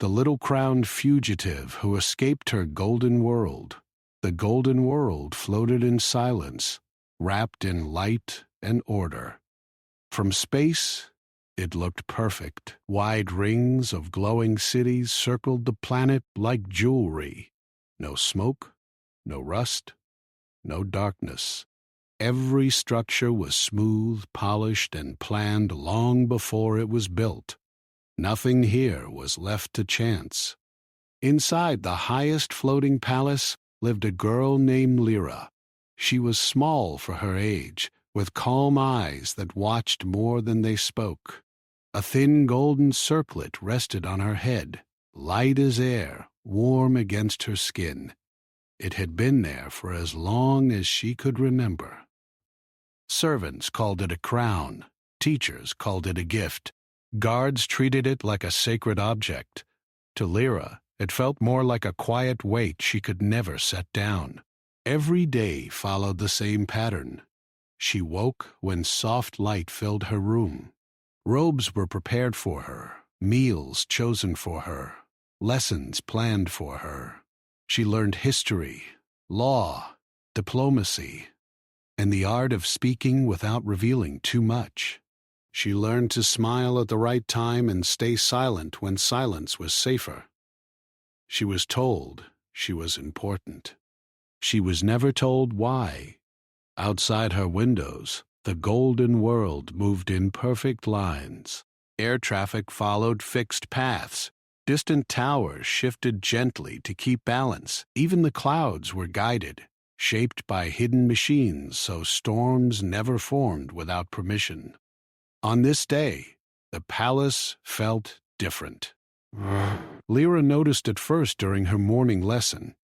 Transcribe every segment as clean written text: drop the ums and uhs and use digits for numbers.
the little crowned fugitive who escaped her golden world. The golden world floated in silence, wrapped in light and order. From space, it looked perfect. Wide rings of glowing cities circled the planet like jewelry. No smoke, no rust, no darkness. Every structure was smooth, polished, and planned long before it was built. Nothing here was left to chance. Inside the highest floating palace lived a girl named Lyra. She was small for her age, with calm eyes that watched more than they spoke. A thin golden circlet rested on her head, light as air, warm against her skin. It had been there for as long as she could remember. Servants called it a crown. Teachers called it a gift. Guards treated it like a sacred object. To Lyra, it felt more like a quiet weight she could never set down. Every day followed the same pattern. She woke when soft light filled her room. Robes were prepared for her, meals chosen for her, lessons planned for her. She learned history, law, diplomacy, and the art of speaking without revealing too much. She learned to smile at the right time and stay silent when silence was safer. She was told she was important. She was never told why. Outside her windows, the golden world moved in perfect lines. Air traffic followed fixed paths. Distant towers shifted gently to keep balance. Even the clouds were guided, shaped by hidden machines so storms never formed without permission. On this day, the palace felt different. Lyra noticed it first during her morning lesson.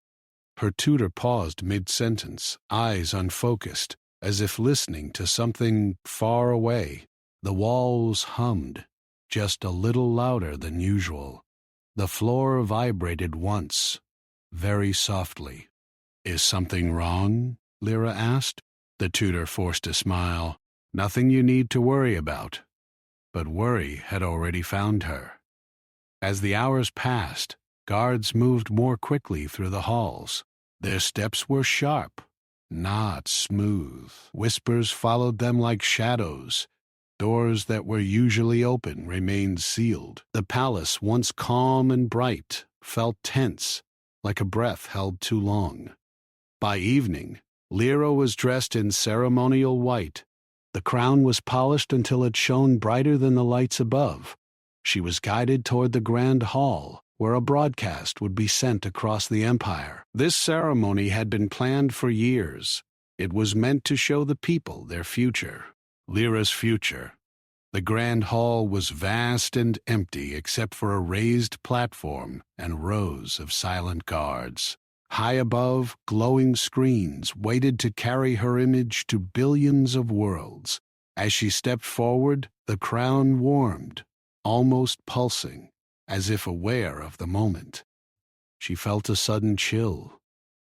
Her tutor paused mid-sentence, eyes unfocused, as if listening to something far away. The walls hummed, just a little louder than usual. The floor vibrated once, very softly. "Is something wrong?" Lyra asked. The tutor forced a smile. "Nothing you need to worry about." But worry had already found her. As the hours passed, guards moved more quickly through the halls. Their steps were sharp, not smooth. Whispers followed them like shadows. Doors that were usually open remained sealed. The palace, once calm and bright, felt tense, like a breath held too long. By evening, Lyra was dressed in ceremonial white. The crown was polished until it shone brighter than the lights above. She was guided toward the grand hall, where a broadcast would be sent across the empire. This ceremony had been planned for years. It was meant to show the people their future. Lyra's future. The grand hall was vast and empty except for a raised platform and rows of silent guards. High above, glowing screens waited to carry her image to billions of worlds. As she stepped forward, the crown warmed, almost pulsing, as if aware of the moment. She felt a sudden chill.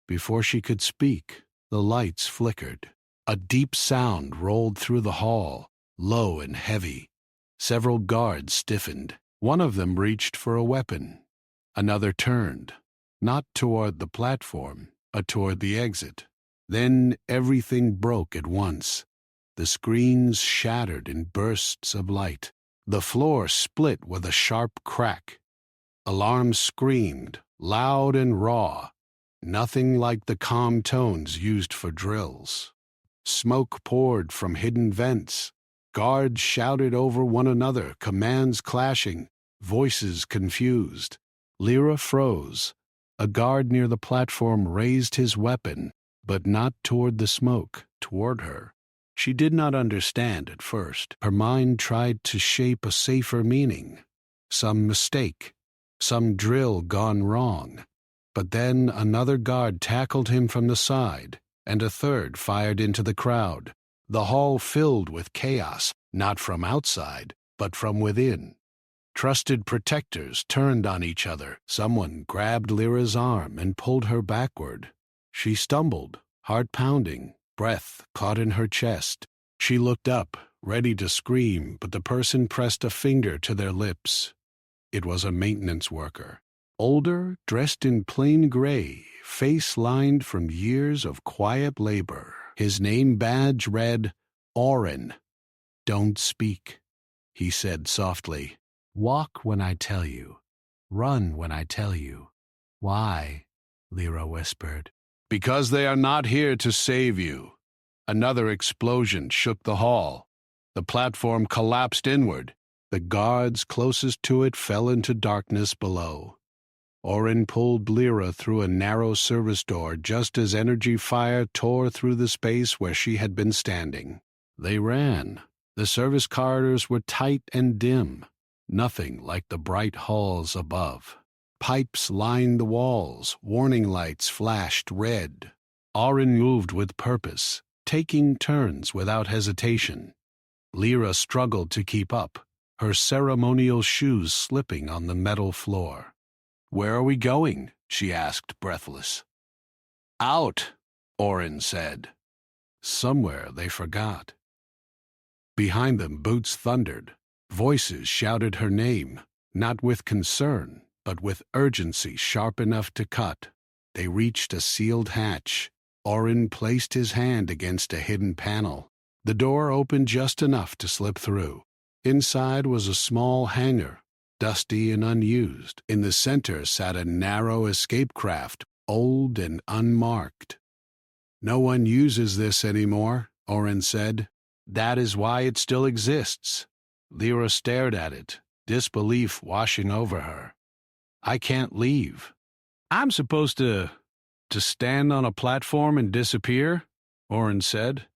Before she could speak, the lights flickered. A deep sound rolled through the hall, low and heavy. Several guards stiffened. One of them reached for a weapon. Another turned, not toward the platform, but toward the exit. Then everything broke at once. The screens shattered in bursts of light. The floor split with a sharp crack. Alarms screamed, loud and raw, nothing like the calm tones used for drills. Smoke poured from hidden vents. Guards shouted over one another, commands clashing, voices confused. Lyra froze. A guard near the platform raised his weapon, but not toward the smoke, toward her. She did not understand at first. Her mind tried to shape a safer meaning. Some mistake, some drill gone wrong. But then another guard tackled him from the side, and a third fired into the crowd. The hall filled with chaos, not from outside, but from within. Trusted protectors turned on each other. Someone grabbed Lyra's arm and pulled her backward. She stumbled, heart pounding, breath caught in her chest. She looked up, ready to scream, but the person pressed a finger to their lips. It was a maintenance worker. Older, dressed in plain gray, face lined from years of quiet labor. His name badge read, Orin. "Don't speak," he said softly. "Walk when I tell you. Run when I tell you." "Why?" Lyra whispered. "Because they are not here to save you." Another explosion shook the hall. The platform collapsed inward. The guards closest to it fell into darkness below. Orin pulled Lyra through a narrow service door just as energy fire tore through the space where she had been standing. They ran. The service corridors were tight and dim, nothing like the bright halls above. Pipes lined the walls, warning lights flashed red. Orin moved with purpose, taking turns without hesitation. Lyra struggled to keep up, her ceremonial shoes slipping on the metal floor. "Where are we going?" she asked, breathless. "Out," Orin said. Somewhere they forgot. Behind them, boots thundered. Voices shouted her name, not with concern, but with urgency sharp enough to cut. They reached a sealed hatch. Orin placed his hand against a hidden panel. The door opened just enough to slip through. Inside was a small hangar, dusty and unused. In the center sat a narrow escape craft, old and unmarked. "No one uses this anymore," Orin said. "That is why it still exists." Lyra stared at it, disbelief washing over her. "I can't leave." "I'm supposed to stand on a platform and disappear?" Orin said.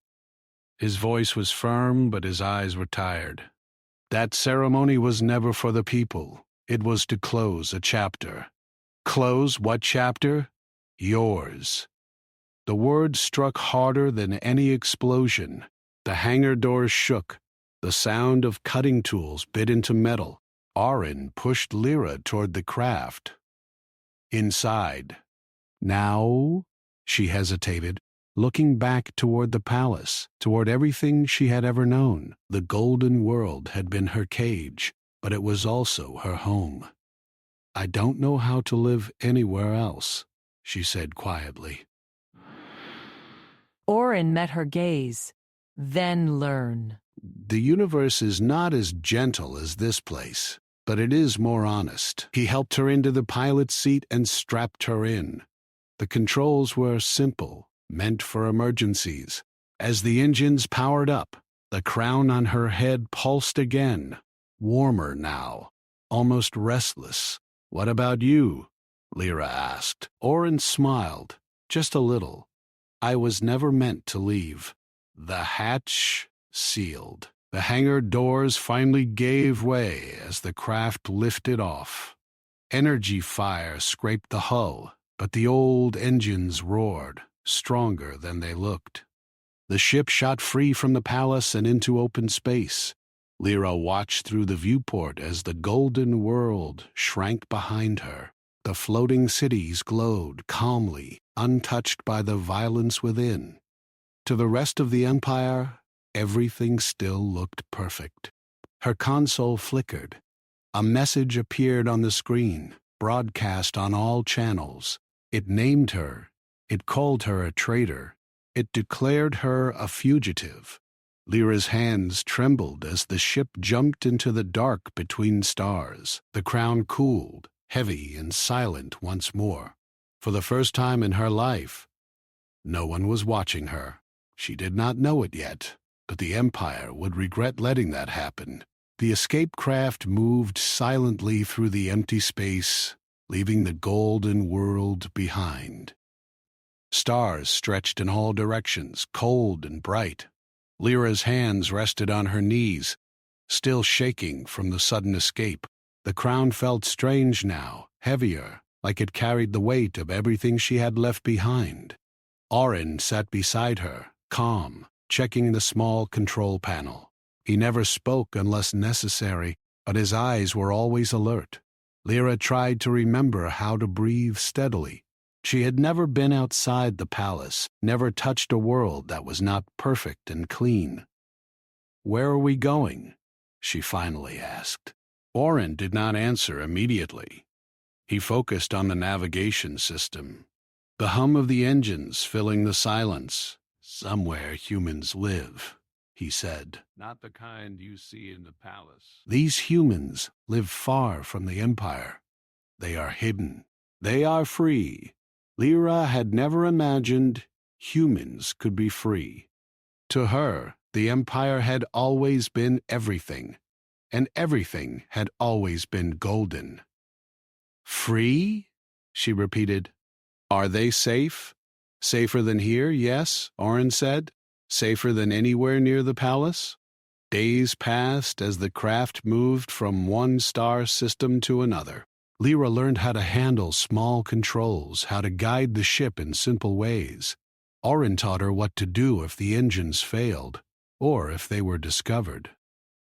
His voice was firm, but his eyes were tired. "That ceremony was never for the people. It was to close a chapter." "Close what chapter?" "Yours." The word struck harder than any explosion. The hangar doors shook. The sound of cutting tools bit into metal. Orin pushed Lyra toward the craft. Inside. "Now?" She hesitated, looking back toward the palace, toward everything she had ever known. The golden world had been her cage, but it was also her home. "I don't know how to live anywhere else," she said quietly. Orin met her gaze. "Then learn." "The universe is not as gentle as this place, but it is more honest." He helped her into the pilot's seat and strapped her in. The controls were simple, meant for emergencies. As the engines powered up, the crown on her head pulsed again, warmer now, almost restless. "What about you?" Lyra asked. Orin smiled, just a little. "I was never meant to leave." The hatch sealed. The hangar doors finally gave way as the craft lifted off. Energy fire scraped the hull, but the old engines roared, stronger than they looked. The ship shot free from the palace and into open space. Lyra watched through the viewport as the golden world shrank behind her. The floating cities glowed calmly, untouched by the violence within. To the rest of the empire, everything still looked perfect. Her console flickered. A message appeared on the screen, broadcast on all channels. It named her. It called her a traitor. It declared her a fugitive. Lyra's hands trembled as the ship jumped into the dark between stars. The crown cooled, heavy and silent once more. For the first time in her life, no one was watching her. She did not know it yet, but the Empire would regret letting that happen. The escape craft moved silently through the empty space, leaving the golden world behind. Stars stretched in all directions, cold and bright. Lyra's hands rested on her knees, still shaking from the sudden escape. The crown felt strange now, heavier, like it carried the weight of everything she had left behind. Orin sat beside her, calm, checking the small control panel. He never spoke unless necessary, but his eyes were always alert. Lyra tried to remember how to breathe steadily. She had never been outside the palace, never touched a world that was not perfect and clean. "Where are we going?" she finally asked. Oren did not answer immediately. He focused on the navigation system, the hum of the engines filling the silence. "Somewhere humans live," he said. "Not the kind you see in the palace. These humans live far from the Empire. They are hidden. They are free." Lyra had never imagined humans could be free. To her, the Empire had always been everything, and everything had always been golden. "Free?" she repeated. "Are they safe?" "Safer than here, yes," Oren said. "Safer than anywhere near the palace." Days passed as the craft moved from one star system to another. Lyra learned how to handle small controls, how to guide the ship in simple ways. Oren taught her what to do if the engines failed, or if they were discovered.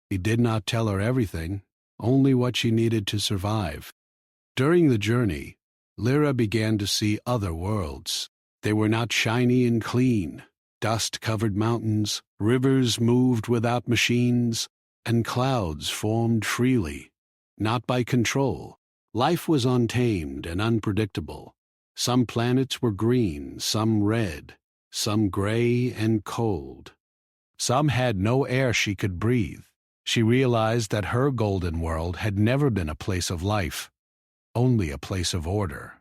He did not tell her everything, only what she needed to survive. During the journey, Lyra began to see other worlds. They were not shiny and clean. Dust-covered mountains, rivers moved without machines, and clouds formed freely, not by control. Life was untamed and unpredictable. Some planets were green, some red, some gray and cold. Some had no air she could breathe. She realized that her golden world had never been a place of life, only a place of order.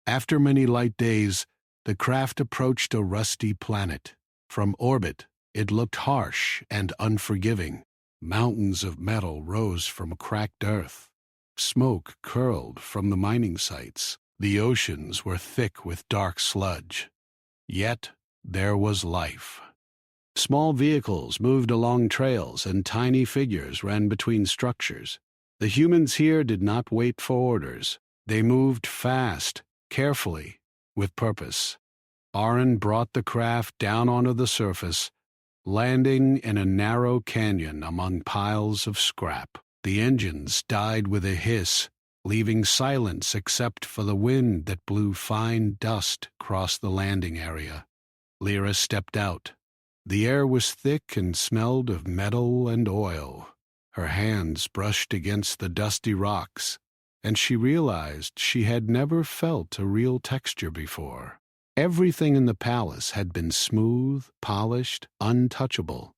After many light days, the craft approached a rusty planet. From orbit, it looked harsh and unforgiving. Mountains of metal rose from cracked earth. Smoke curled from the mining sites. The oceans were thick with dark sludge. Yet there was life. Small vehicles moved along trails, and tiny figures ran between structures. The humans here did not wait for orders. They moved fast, carefully, with purpose. Oren brought the craft down onto the surface, landing in a narrow canyon among piles of scrap. The engines died with a hiss, leaving silence except for the wind that blew fine dust across the landing area. Lyra stepped out. The air was thick and smelled of metal and oil. Her hands brushed against the dusty rocks, and she realized she had never felt a real texture before. Everything in the palace had been smooth, polished, untouchable.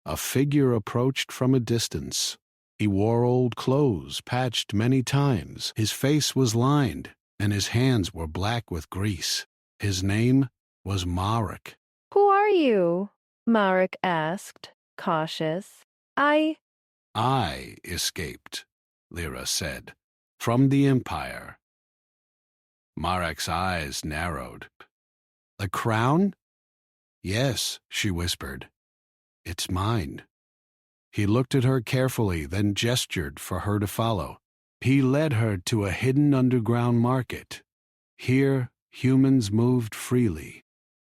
A figure approached from a distance. He wore old clothes, patched many times. His face was lined, and his hands were black with grease. His name was Marek. "Who are you?" Marek asked, cautious. I escaped," Lyra said, "from the Empire." Marek's eyes narrowed. "The crown?" "Yes," she whispered. "It's mine." He looked at her carefully, then gestured for her to follow. He led her to a hidden underground market. Here, humans moved freely.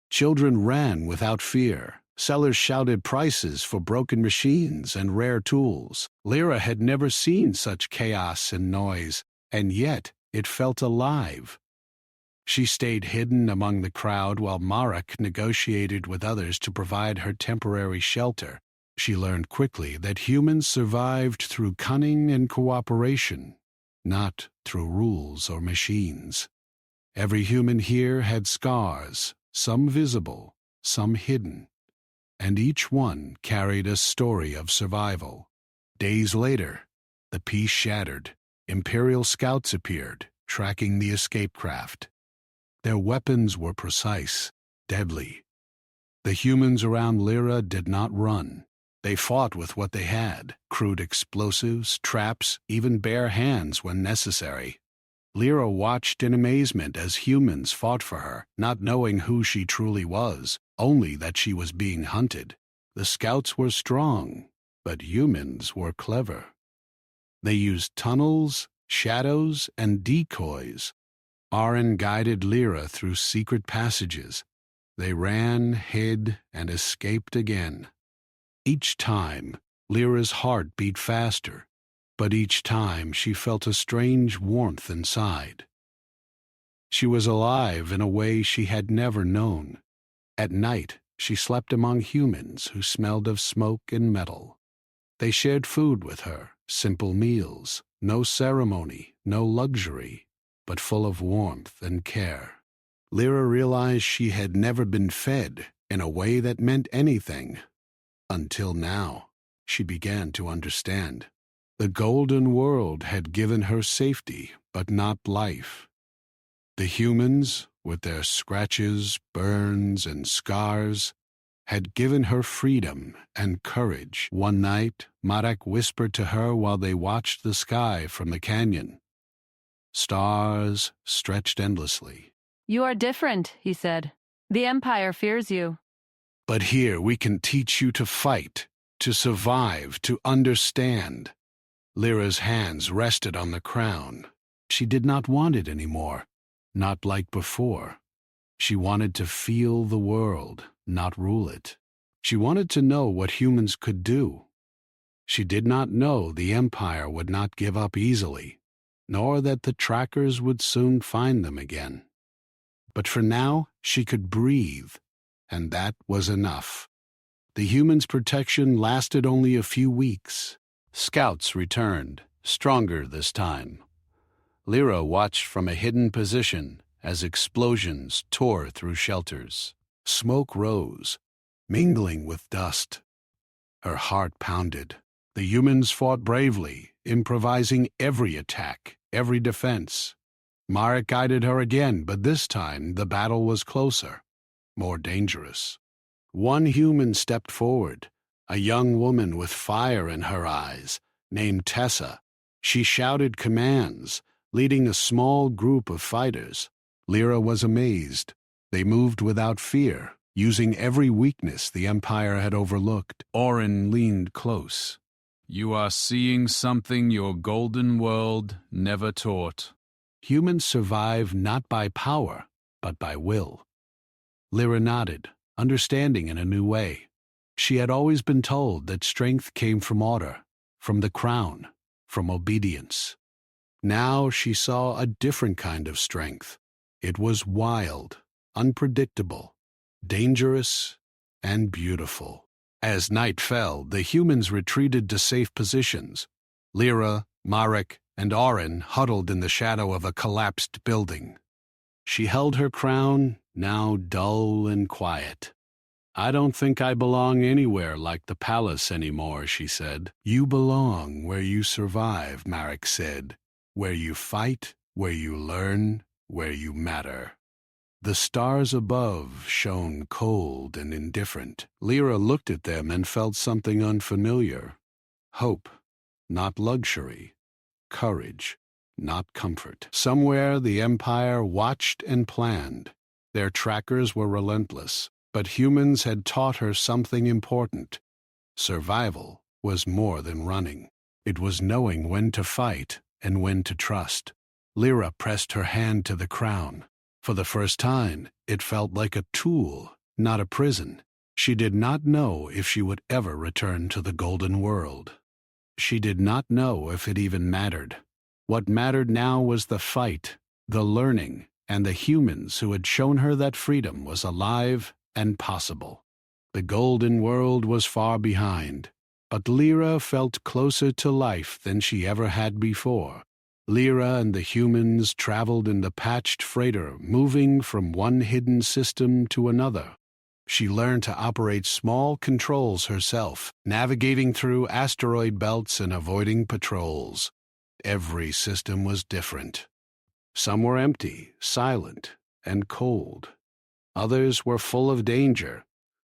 Children ran without fear. Sellers shouted prices for broken machines and rare tools. Lyra had never seen such chaos and noise, and yet it felt alive. She stayed hidden among the crowd while Marek negotiated with others to provide her temporary shelter. She learned quickly that humans survived through cunning and cooperation, not through rules or machines. Every human here had scars, some visible, some hidden, and each one carried a story of survival. Days later, the peace shattered. Imperial scouts appeared, tracking the escape craft. Their weapons were precise, deadly. The humans around Lyra did not run. They fought with what they had: crude explosives, traps, even bare hands when necessary. Lyra watched in amazement as humans fought for her, not knowing who she truly was, only that she was being hunted. The scouts were strong, but humans were clever. They used tunnels, shadows, and decoys. Oren guided Lyra through secret passages. They ran, hid, and escaped again. Each time, Lyra's heart beat faster, but each time she felt a strange warmth inside. She was alive in a way she had never known. At night, she slept among humans who smelled of smoke and metal. They shared food with her, simple meals, no ceremony, no luxury, but full of warmth and care. Lyra realized she had never been fed in a way that meant anything. Until now, she began to understand. The golden world had given her safety, but not life. The humans, with their scratches, burns, and scars, had given her freedom and courage. One night, Marek whispered to her while they watched the sky from the canyon. Stars stretched endlessly. "You are different," he said. "The Empire fears you." But here we can teach you to fight, to survive, to understand. Lyra's hands rested on the crown. She did not want it anymore, not like before. She wanted to feel the world, not rule it. She wanted to know what humans could do. She did not know the Empire would not give up easily, nor that the trackers would soon find them again. But for now, she could breathe, and that was enough. The humans' protection lasted only a few weeks. Scouts returned, stronger this time. Lyra watched from a hidden position as explosions tore through shelters. Smoke rose, mingling with dust. Her heart pounded. The humans fought bravely, improvising every attack, every defense. Marek guided her again, but this time the battle was closer, more dangerous. One human stepped forward, a young woman with fire in her eyes, named Tessa. She shouted commands, leading a small group of fighters. Lyra was amazed. They moved without fear, using every weakness the Empire had overlooked. Orin leaned close. "You are seeing something your golden world never taught." Humans survive not by power, but by will. Lyra nodded, understanding in a new way. She had always been told that strength came from order, from the crown, from obedience. Now she saw a different kind of strength. It was wild, unpredictable, dangerous, and beautiful. As night fell, the humans retreated to safe positions. Lyra, Marek, and Orin huddled in the shadow of a collapsed building. She held her crown, now dull and quiet. "I don't think I belong anywhere like the palace anymore," she said. "You belong where you survive," Marek said. "Where you fight, where you learn, where you matter." The stars above shone cold and indifferent. Lyra looked at them and felt something unfamiliar. Hope, not luxury. Courage, not comfort. Somewhere the Empire watched and planned. Their trackers were relentless, but humans had taught her something important. Survival was more than running. It was knowing when to fight and when to trust. Lyra pressed her hand to the crown. For the first time, it felt like a tool, not a prison. She did not know if she would ever return to the golden world. She did not know if it even mattered. What mattered now was the fight, the learning, and the humans who had shown her that freedom was alive and possible. The golden world was far behind, but Lyra felt closer to life than she ever had before. Lyra and the humans traveled in the patched freighter, moving from one hidden system to another. She learned to operate small controls herself, navigating through asteroid belts and avoiding patrols. Every system was different. Some were empty, silent, and cold. Others were full of danger,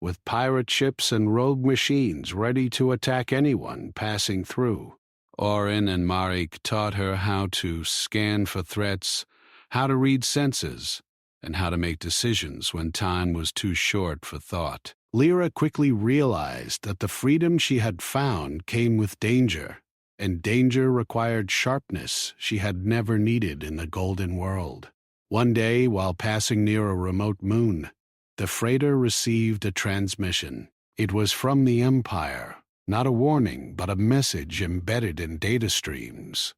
with pirate ships and rogue machines ready to attack anyone passing through. Orin and Marek taught her how to scan for threats, how to read senses, and how to make decisions when time was too short for thought. Lyra quickly realized that the freedom she had found came with danger, and danger required sharpness she had never needed in the golden world. One day, while passing near a remote moon, the freighter received a transmission. It was from the Empire. Not a warning, but a message embedded in data streams.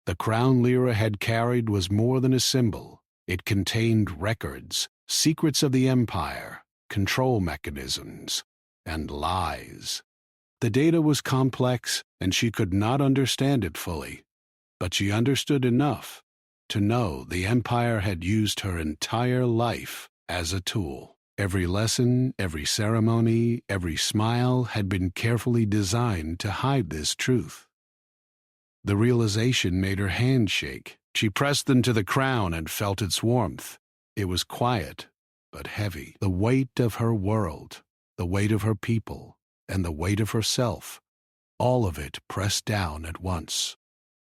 The crown Lyra had carried was more than a symbol. It contained records, secrets of the Empire, control mechanisms, and lies. The data was complex, and she could not understand it fully, but she understood enough to know the Empire had used her entire life as a tool. Every lesson, every ceremony, every smile had been carefully designed to hide this truth. The realization made her hands shake. She pressed them to the crown and felt its warmth. It was quiet, but heavy. The weight of her world, the weight of her people, and the weight of herself, all of it pressed down at once.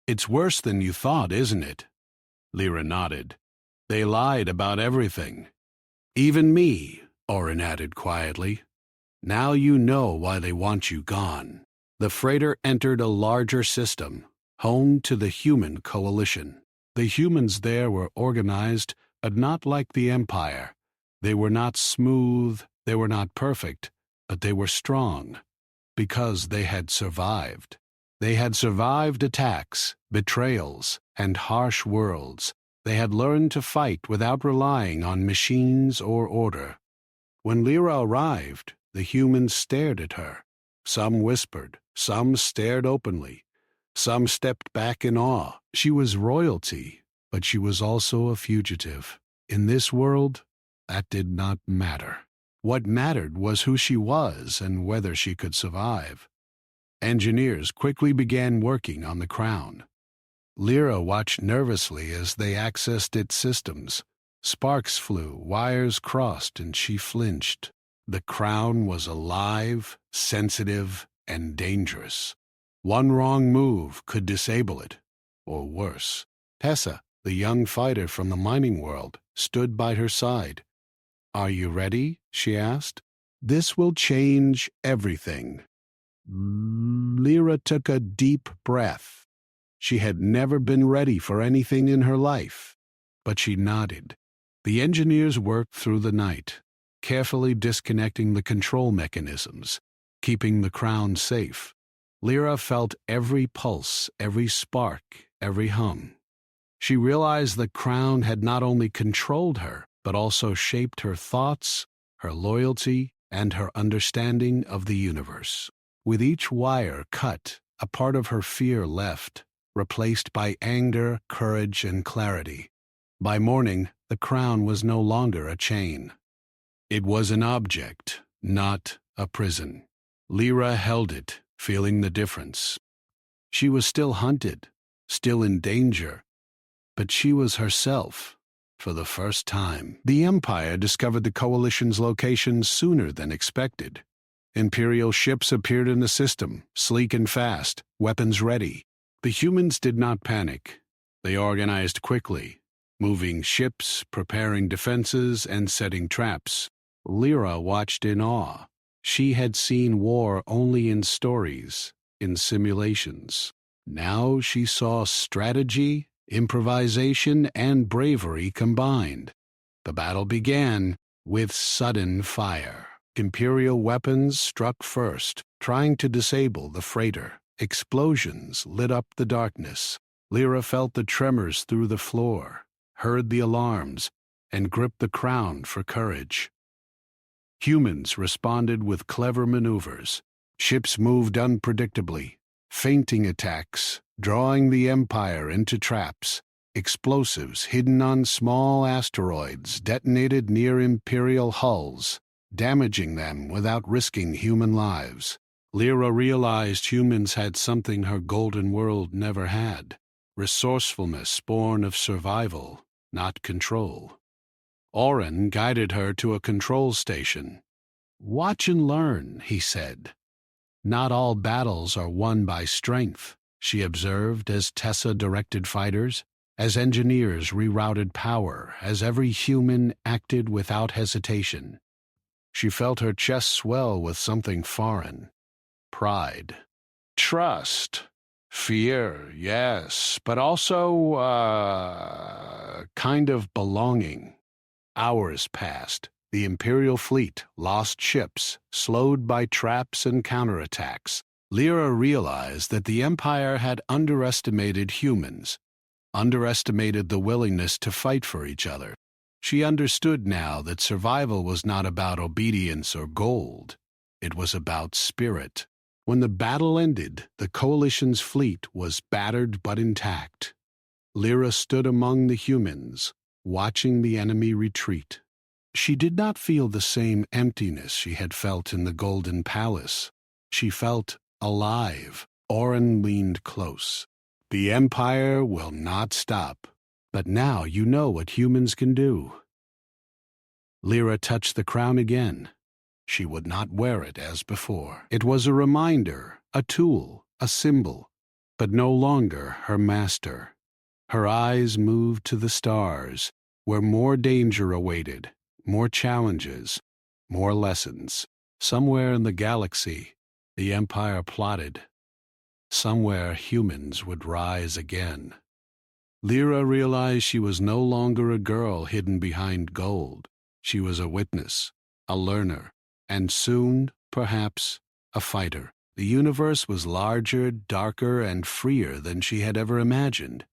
"It's worse than you thought, isn't it?" Lyra nodded. "They lied about everything. Even me," Orin added quietly. "Now you know why they want you gone." The freighter entered a larger system, home to the human coalition. The humans there were organized, but not like the Empire. They were not smooth, they were not perfect, but they were strong, because they had survived. They had survived attacks, betrayals, and harsh worlds. They had learned to fight without relying on machines or order. When Lyra arrived, the humans stared at her. Some whispered, some stared openly, some stepped back in awe. She was royalty, but she was also a fugitive. In this world, that did not matter. What mattered was who she was and whether she could survive. Engineers quickly began working on the crown. Lyra watched nervously as they accessed its systems. Sparks flew, wires crossed, and she flinched. The crown was alive, sensitive, and dangerous. One wrong move could disable it, or worse. Tessa, the young fighter from the mining world, stood by her side. "Are you ready?" she asked. "This will change everything." Lyra took a deep breath. She had never been ready for anything in her life, but she nodded. The engineers worked through the night, carefully disconnecting the control mechanisms, keeping the crown safe. Lyra felt every pulse, every spark, every hum. She realized the crown had not only controlled her, but also shaped her thoughts, her loyalty, and her understanding of the universe. With each wire cut, a part of her fear left, replaced by anger, courage, and clarity. By morning, the crown was no longer a chain. It was an object, not a prison. Lyra held it, feeling the difference. She was still hunted, still in danger, but she was herself for the first time. The Empire discovered the Coalition's location sooner than expected. Imperial ships appeared in the system, sleek and fast, weapons ready. The humans did not panic. They organized quickly, moving ships, preparing defenses, and setting traps. Lyra watched in awe. She had seen war only in stories, in simulations. Now she saw strategy, improvisation, and bravery combined. The battle began with sudden fire. Imperial weapons struck first, trying to disable the freighter. Explosions lit up the darkness. Lyra felt the tremors through the floor, heard the alarms, and gripped the crown for courage. Humans responded with clever maneuvers. Ships moved unpredictably, feinting attacks, drawing the Empire into traps. Explosives hidden on small asteroids detonated near Imperial hulls, damaging them without risking human lives. Lyra realized humans had something her golden world never had: resourcefulness born of survival, not control. Orin guided her to a control station. "Watch and learn," he said. "Not all battles are won by strength," she observed as Tessa directed fighters, as engineers rerouted power, as every human acted without hesitation. She felt her chest swell with something foreign. Pride. Trust. Fear, yes, but also, kind of belonging. Hours passed. The Imperial fleet lost ships, slowed by traps and counterattacks. Lyra realized that the Empire had underestimated humans, underestimated the willingness to fight for each other. She understood now that survival was not about obedience or gold. It was about spirit. When the battle ended, the Coalition's fleet was battered but intact. Lyra stood among the humans, watching the enemy retreat. She did not feel the same emptiness she had felt in the Golden Palace. She felt alive. Orin leaned close. The Empire will not stop, but now you know what humans can do. Lyra touched the crown again. She would not wear it as before. It was a reminder, a tool, a symbol, but no longer her master. Her eyes moved to the stars, where more danger awaited, more challenges, more lessons. Somewhere in the galaxy, the Empire plotted. Somewhere humans would rise again. Lyra realized she was no longer a girl hidden behind gold. She was a witness, a learner, and soon, perhaps, a fighter. The universe was larger, darker, and freer than she had ever imagined.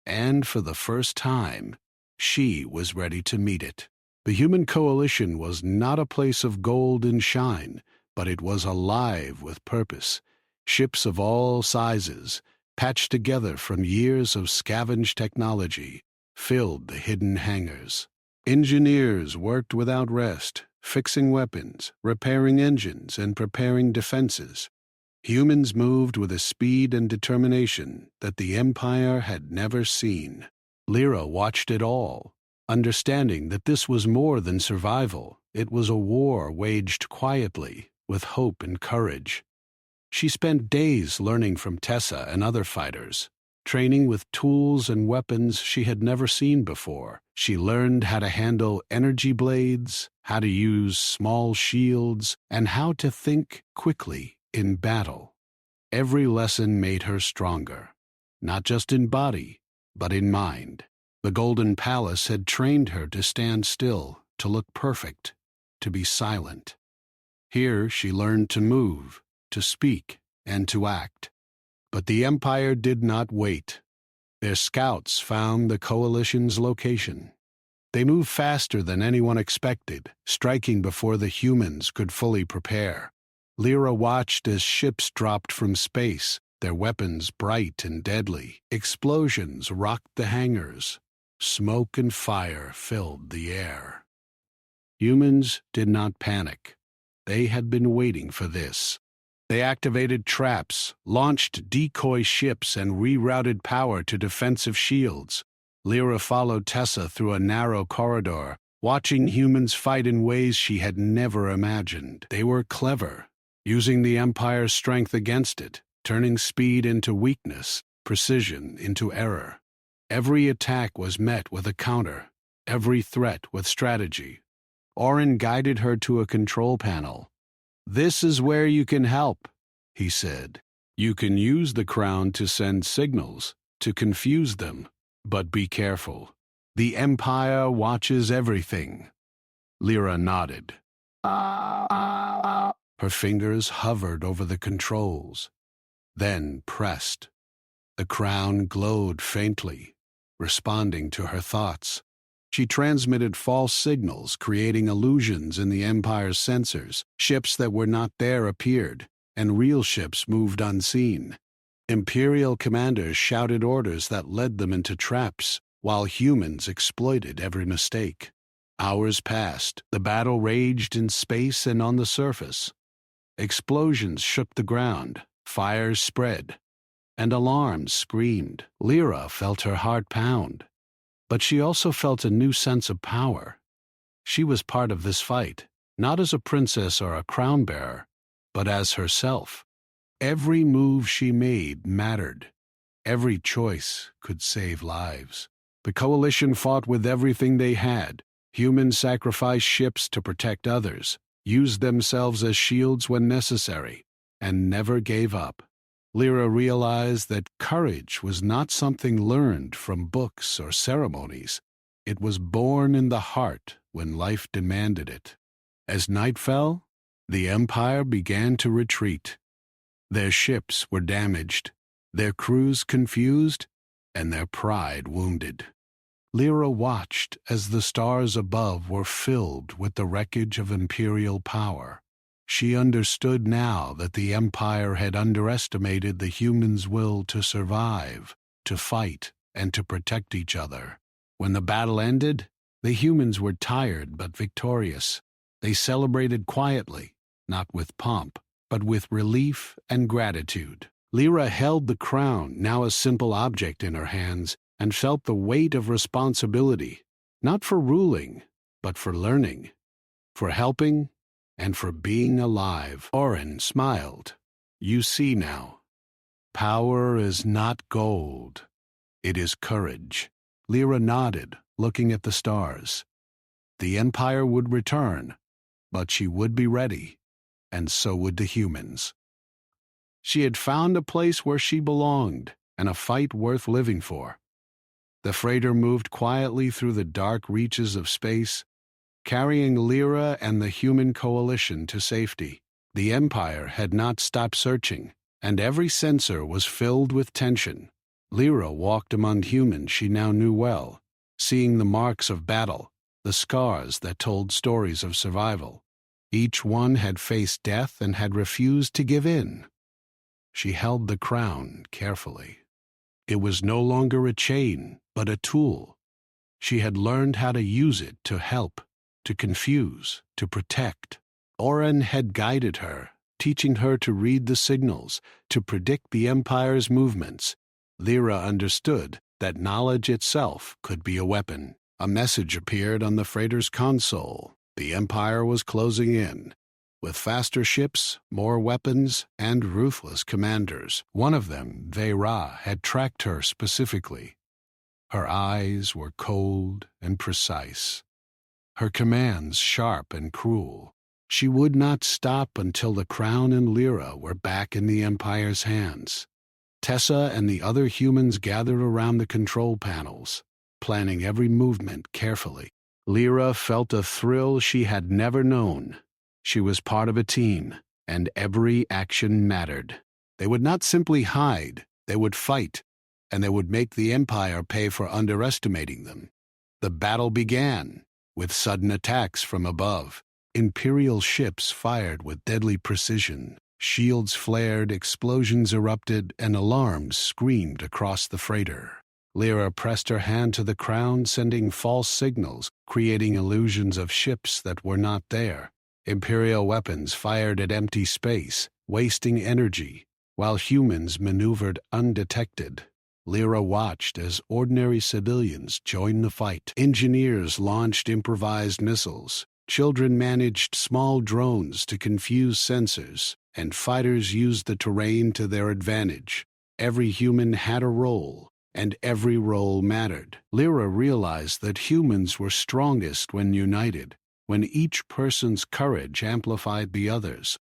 And for the first time, she was ready to meet it. The Human Coalition was not a place of gold and shine, but it was alive with purpose. Ships of all sizes, patched together from years of scavenged technology, filled the hidden hangars. Engineers worked without rest, fixing weapons, repairing engines, and preparing defenses. Humans moved with a speed and determination that the Empire had never seen. Lyra watched it all, understanding that this was more than survival. It was a war waged quietly, with hope and courage. She spent days learning from Tessa and other fighters, training with tools and weapons she had never seen before. She learned how to handle energy blades, how to use small shields, and how to think quickly in battle. Every lesson made her stronger, not just in body, but in mind. The Golden Palace had trained her to stand still, to look perfect, to be silent. Here she learned to move, to speak, and to act. But the Empire did not wait. Their scouts found the Coalition's location. They moved faster than anyone expected, striking before the humans could fully prepare. Lyra watched as ships dropped from space, their weapons bright and deadly. Explosions rocked the hangars. Smoke and fire filled the air. Humans did not panic. They had been waiting for this. They activated traps, launched decoy ships, and rerouted power to defensive shields. Lyra followed Tessa through a narrow corridor, watching humans fight in ways she had never imagined. They were clever, using the Empire's strength against it, turning speed into weakness, precision into error. Every attack was met with a counter, every threat with strategy. Orin guided her to a control panel. "This is where you can help," he said. "You can use the crown to send signals, to confuse them, but be careful. The Empire watches everything." Lyra nodded. Her fingers hovered over the controls, then pressed. The crown glowed faintly, responding to her thoughts. She transmitted false signals, creating illusions in the Empire's sensors. Ships that were not there appeared, and real ships moved unseen. Imperial commanders shouted orders that led them into traps, while humans exploited every mistake. Hours passed. The battle raged in space and on the surface. Explosions shook the ground, fires spread, and alarms screamed. Lyra felt her heart pound. But she also felt a new sense of power. She was part of this fight, not as a princess or a crown bearer, but as herself. Every move she made mattered. Every choice could save lives. The Coalition fought with everything they had. Humans sacrificed ships to protect others, used themselves as shields when necessary, and never gave up. Lyra realized that courage was not something learned from books or ceremonies. It was born in the heart when life demanded it. As night fell, the Empire began to retreat. Their ships were damaged, their crews confused, and their pride wounded. Lyra watched as the stars above were filled with the wreckage of Imperial power. She understood now that the Empire had underestimated the humans' will to survive, to fight, and to protect each other. When the battle ended, the humans were tired but victorious. They celebrated quietly, not with pomp, but with relief and gratitude. Lyra held the crown, now a simple object in her hands, and felt the weight of responsibility, not for ruling, but for learning, for helping, and for being alive. Orin smiled. You see now, power is not gold. It is courage. Lyra nodded, looking at the stars. The Empire would return, but she would be ready, and so would the humans. She had found a place where she belonged, and a fight worth living for. The freighter moved quietly through the dark reaches of space, carrying Lyra and the human coalition to safety. The Empire had not stopped searching, and every sensor was filled with tension. Lyra walked among humans she now knew well, seeing the marks of battle, the scars that told stories of survival. Each one had faced death and had refused to give in. She held the crown carefully. It was no longer a chain, but a tool. She had learned how to use it to help, to confuse, to protect. Orin had guided her, teaching her to read the signals, to predict the Empire's movements. Lyra understood that knowledge itself could be a weapon. A message appeared on the freighter's console. The Empire was closing in, with faster ships, more weapons, and ruthless commanders. One of them, Vera, had tracked her specifically. Her eyes were cold and precise, her commands sharp and cruel. She would not stop until the crown and Lyra were back in the Empire's hands. Tessa and the other humans gathered around the control panels, planning every movement carefully. Lyra felt a thrill she had never known. She was part of a team, and every action mattered. They would not simply hide, they would fight, and they would make the Empire pay for underestimating them. The battle began, with sudden attacks from above. Imperial ships fired with deadly precision. Shields flared, explosions erupted, and alarms screamed across the freighter. Lyra pressed her hand to the crown, sending false signals, creating illusions of ships that were not there. Imperial weapons fired at empty space, wasting energy, while humans maneuvered undetected. Lyra watched as ordinary civilians joined the fight. Engineers launched improvised missiles. Children managed small drones to confuse sensors, and fighters used the terrain to their advantage. Every human had a role, and every role mattered. Lyra realized that humans were strongest when united, when each person's courage amplified the others.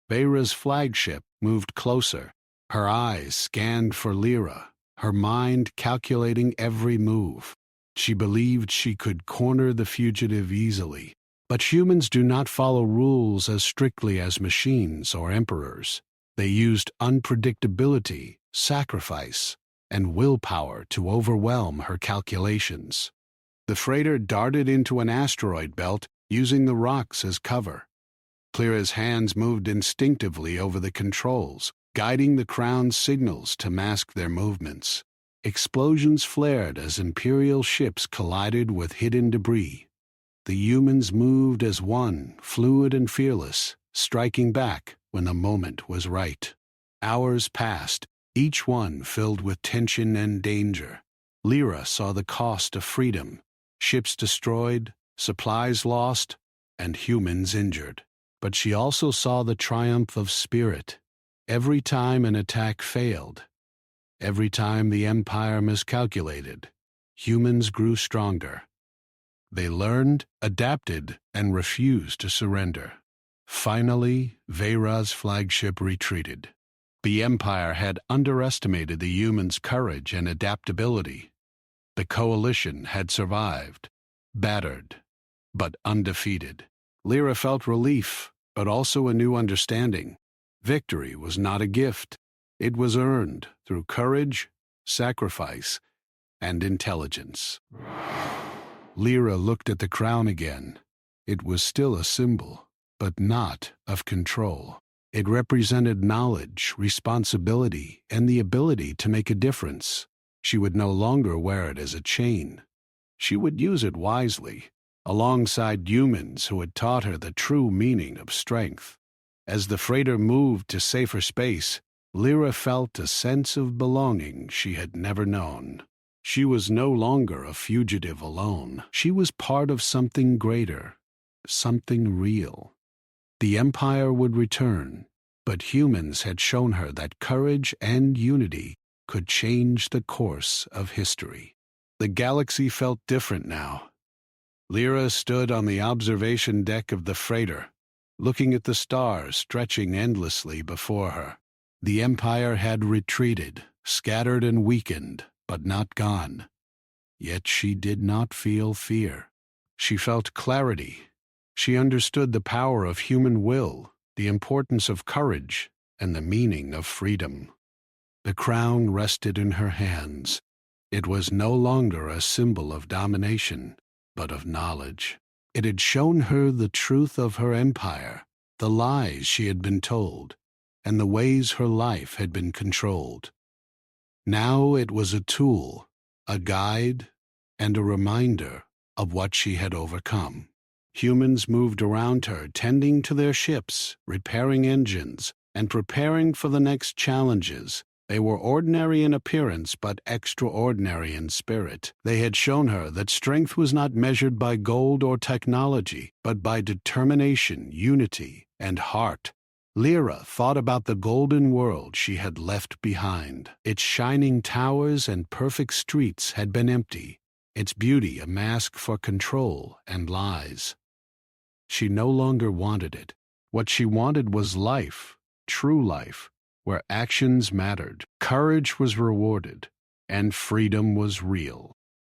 Vera's flagship moved closer. Her eyes scanned for Lyra, her mind calculating every move. She believed she could corner the fugitive easily. But humans do not follow rules as strictly as machines or emperors. They used unpredictability, sacrifice, and willpower to overwhelm her calculations. The freighter darted into an asteroid belt, using the rocks as cover. Lyra's hands moved instinctively over the controls, guiding the crown's signals to mask their movements. Explosions flared as Imperial ships collided with hidden debris. The humans moved as one, fluid and fearless, striking back when the moment was right. Hours passed, each one filled with tension and danger. Lyra saw the cost of freedom: ships destroyed, supplies lost, and humans injured. But she also saw the triumph of spirit. Every time an attack failed, every time the Empire miscalculated, humans grew stronger. They learned, adapted, and refused to surrender. Finally, Vera's flagship retreated. The Empire had underestimated the humans' courage and adaptability. The coalition had survived, battered, but undefeated. Lyra felt relief, but also a new understanding. Victory was not a gift. It was earned through courage, sacrifice, and intelligence. Lyra looked at the crown again. It was still a symbol, but not of control. It represented knowledge, responsibility, and the ability to make a difference. She would no longer wear it as a chain. She would use it wisely, alongside humans who had taught her the true meaning of strength. As the freighter moved to safer space, Lyra felt a sense of belonging she had never known. She was no longer a fugitive alone. She was part of something greater, something real. The Empire would return, but humans had shown her that courage and unity could change the course of history. The galaxy felt different now. Lyra stood on the observation deck of the freighter, looking at the stars stretching endlessly before her. The Empire had retreated, scattered and weakened, but not gone. Yet she did not feel fear. She felt clarity. She understood the power of human will, the importance of courage, and the meaning of freedom. The crown rested in her hands. It was no longer a symbol of domination, but of knowledge. It had shown her the truth of her empire, the lies she had been told, and the ways her life had been controlled. Now it was a tool, a guide, and a reminder of what she had overcome. Humans moved around her, tending to their ships, repairing engines, and preparing for the next challenges. They were ordinary in appearance, but extraordinary in spirit. They had shown her that strength was not measured by gold or technology, but by determination, unity, and heart. Lyra thought about the golden world she had left behind. Its shining towers and perfect streets had been empty, its beauty a mask for control and lies. She no longer wanted it. What she wanted was life, true life, where actions mattered, courage was rewarded, and freedom was real.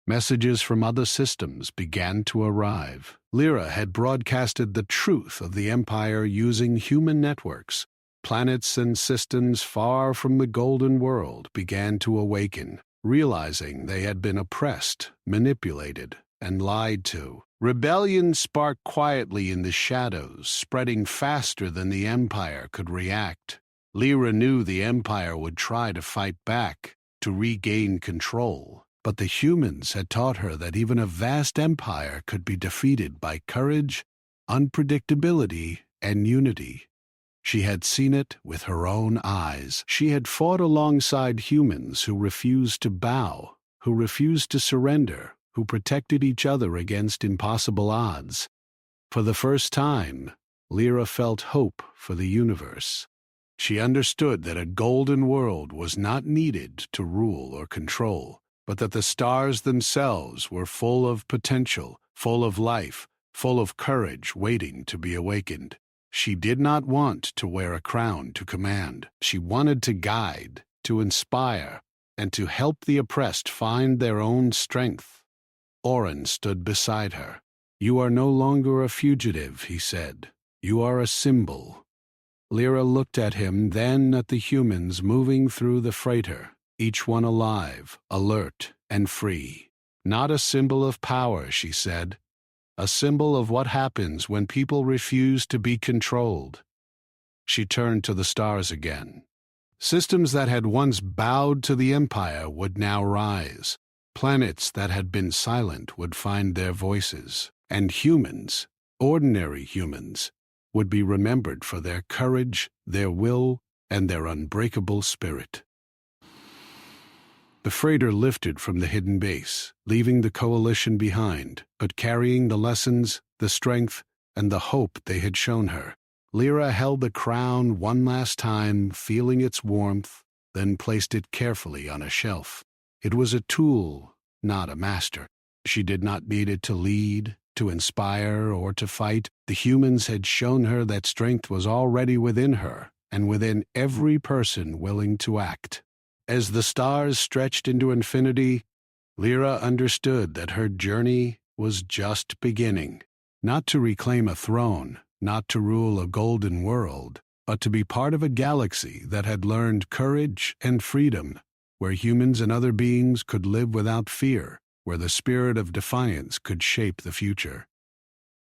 Messages from other systems began to arrive. Lyra had broadcasted the truth of the Empire using human networks. Planets and systems far from the golden world began to awaken, realizing they had been oppressed, manipulated, and lied to. Rebellion sparked quietly in the shadows, spreading faster than the Empire could react. Lyra knew the Empire would try to fight back, to regain control. But the humans had taught her that even a vast empire could be defeated by courage, unpredictability, and unity. She had seen it with her own eyes. She had fought alongside humans who refused to bow, who refused to surrender, who protected each other against impossible odds. For the first time, Lyra felt hope for the universe. She understood that a golden world was not needed to rule or control, but that the stars themselves were full of potential, full of life, full of courage waiting to be awakened. She did not want to wear a crown to command. She wanted to guide, to inspire, and to help the oppressed find their own strength. Orin stood beside her. "You are no longer a fugitive," he said. "You are a symbol." Lyra looked at him, then at the humans moving through the freighter, each one alive, alert, and free. "Not a symbol of power," she said. "A symbol of what happens when people refuse to be controlled." She turned to the stars again. Systems that had once bowed to the Empire would now rise. Planets that had been silent would find their voices. And humans, ordinary humans, would be remembered for their courage, their will, and their unbreakable spirit. The freighter lifted from the hidden base, leaving the coalition behind, but carrying the lessons, the strength, and the hope they had shown her. Lyra held the crown one last time, feeling its warmth, then placed it carefully on a shelf. It was a tool, not a master. She did not need it to lead, to inspire, or to fight. The humans had shown her that strength was already within her, and within every person willing to act. As the stars stretched into infinity, Lyra understood that her journey was just beginning. Not to reclaim a throne, not to rule a golden world, but to be part of a galaxy that had learned courage and freedom, where humans and other beings could live without fear, where the spirit of defiance could shape the future.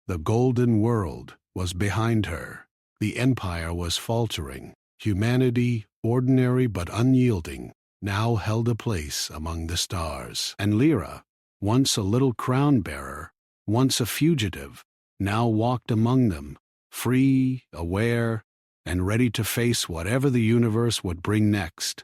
The golden world was behind her. The Empire was faltering. Humanity, ordinary but unyielding, now held a place among the stars. And Lyra, once a little crown-bearer, once a fugitive, now walked among them, free, aware, and ready to face whatever the universe would bring next.